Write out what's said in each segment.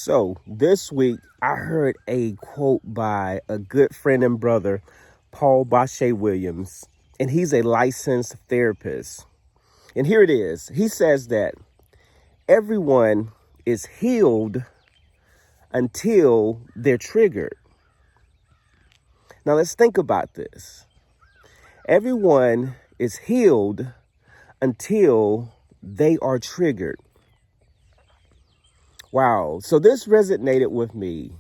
So this week, I heard a quote by a good friend and brother, Paul Bache Williams, and he's a licensed therapist. And here it is. He says that everyone is healed until they're triggered. Now let's think about this. Everyone is healed until they are triggered. Wow. So this resonated with me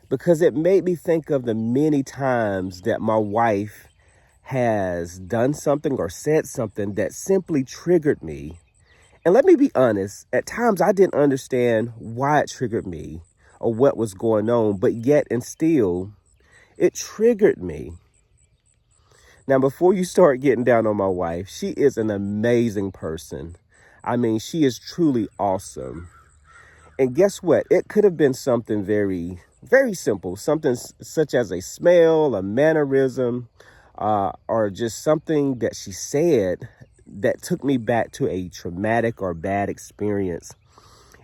because it made me think of the many times that my wife has done something or said something that simply triggered me. And let me be honest, at times I didn't understand why it triggered me or what was going on, but yet and still, it triggered me. Now, before you start getting down on my wife, she is an amazing person. I mean, she is truly awesome. And guess what? It could have been something very, very simple, something such as a smell, a mannerism, or just something that she said that took me back to a traumatic or bad experience.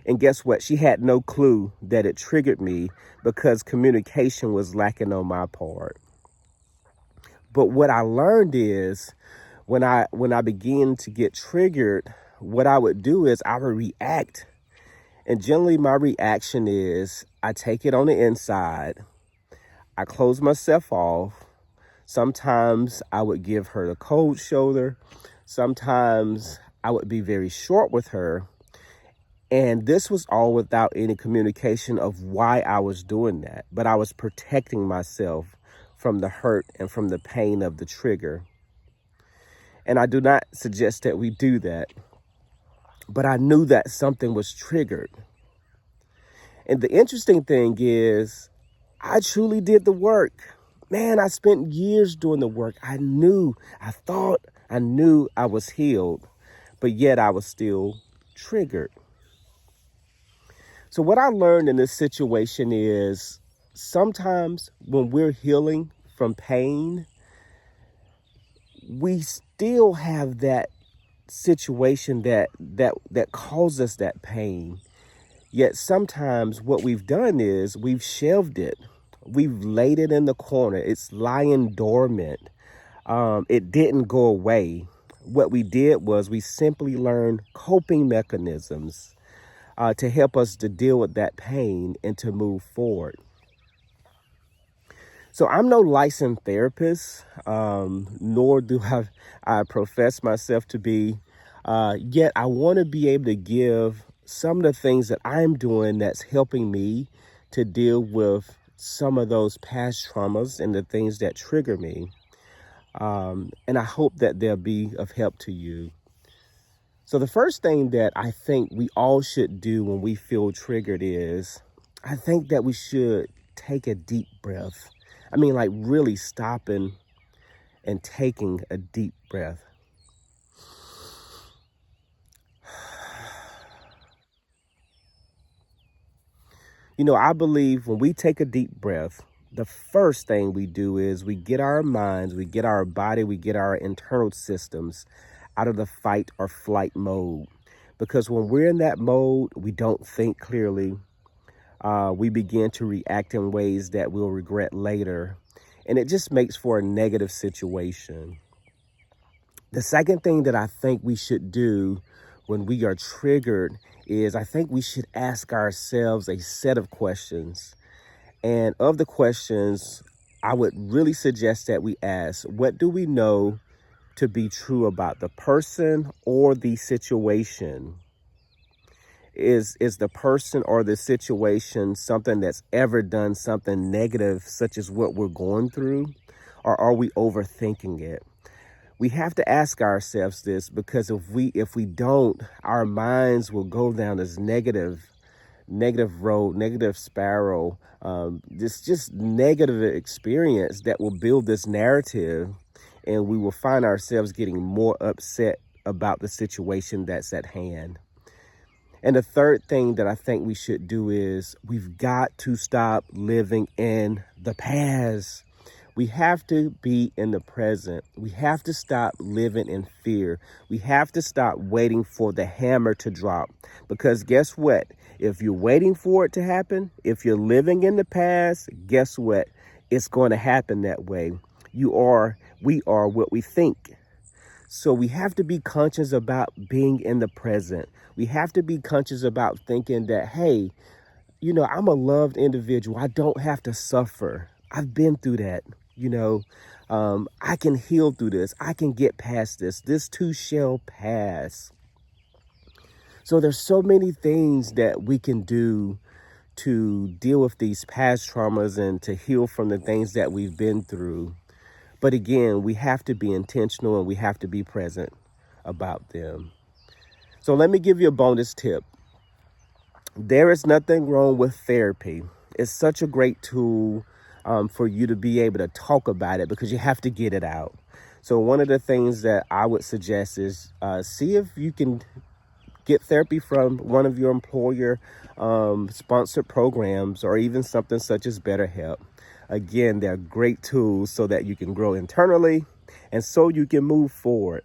And guess what? She had no clue that it triggered me because communication was lacking on my part. But what I learned is when I began to get triggered, what I would do is I would react. And generally my reaction is I take it on the inside. I close myself off. Sometimes I would give her the cold shoulder. Sometimes I would be very short with her. And this was all without any communication of why I was doing that. But I was protecting myself from the hurt and from the pain of the trigger. And I do not suggest that we do that. But I knew that something was triggered. And the interesting thing is, I truly did the work. Man, I spent years doing the work. I knew I was healed, but yet I was still triggered. So what I learned in this situation is sometimes when we're healing from pain, we still have that situation that caused us that pain. Yet sometimes what we've done is we've shelved it. We've laid it in the corner. It's lying dormant. It didn't go away. What we did was we simply learned coping mechanisms to help us to deal with that pain and to move forward. So I'm no licensed therapist, nor do I profess myself to be. Yet I want to be able to give some of the things that I'm doing that's helping me to deal with some of those past traumas and the things that trigger me. And I hope that they'll be of help to you. So the first thing that I think we all should do when we feel triggered is, I think that we should take a deep breath. I mean, like really stopping and taking a deep breath. You know, I believe when we take a deep breath, the first thing we do is we get our minds, we get our body, we get our internal systems out of the fight or flight mode. Because when we're in that mode, we don't think clearly. We begin to react in ways that we'll regret later. And it just makes for a negative situation. The second thing that I think we should do when we are triggered is I think we should ask ourselves a set of questions. And of the questions, I would really suggest that we ask, what do we know to be true about the person or the situation? Is the person or the situation something that's ever done something negative, such as what we're going through? Or are we overthinking it? We have to ask ourselves this, because if we don't, our minds will go down this negative road, negative spiral, this just negative experience that will build this narrative, and we will find ourselves getting more upset about the situation that's at hand. And the third thing that I think we should do is we've got to stop living in the past. We have to be in the present. We have to stop living in fear. We have to stop waiting for the hammer to drop. Because guess what? If you're waiting for it to happen, if you're living in the past, guess what? It's going to happen that way. We are what we think. So we have to be conscious about being in the present. We have to be conscious about thinking that, hey, I'm a loved individual. I don't have to suffer. I've been through that. I can heal through this. I can get past this. This too shall pass. So there's so many things that we can do to deal with these past traumas and to heal from the things that we've been through. But again, we have to be intentional and we have to be present about them. So let me give you a bonus tip. There is nothing wrong with therapy. It's such a great tool for you to be able to talk about it because you have to get it out. So one of the things that I would suggest is see if you can get therapy from one of your employer sponsored programs or even something such as BetterHelp. Again, they're great tools so that you can grow internally and so you can move forward.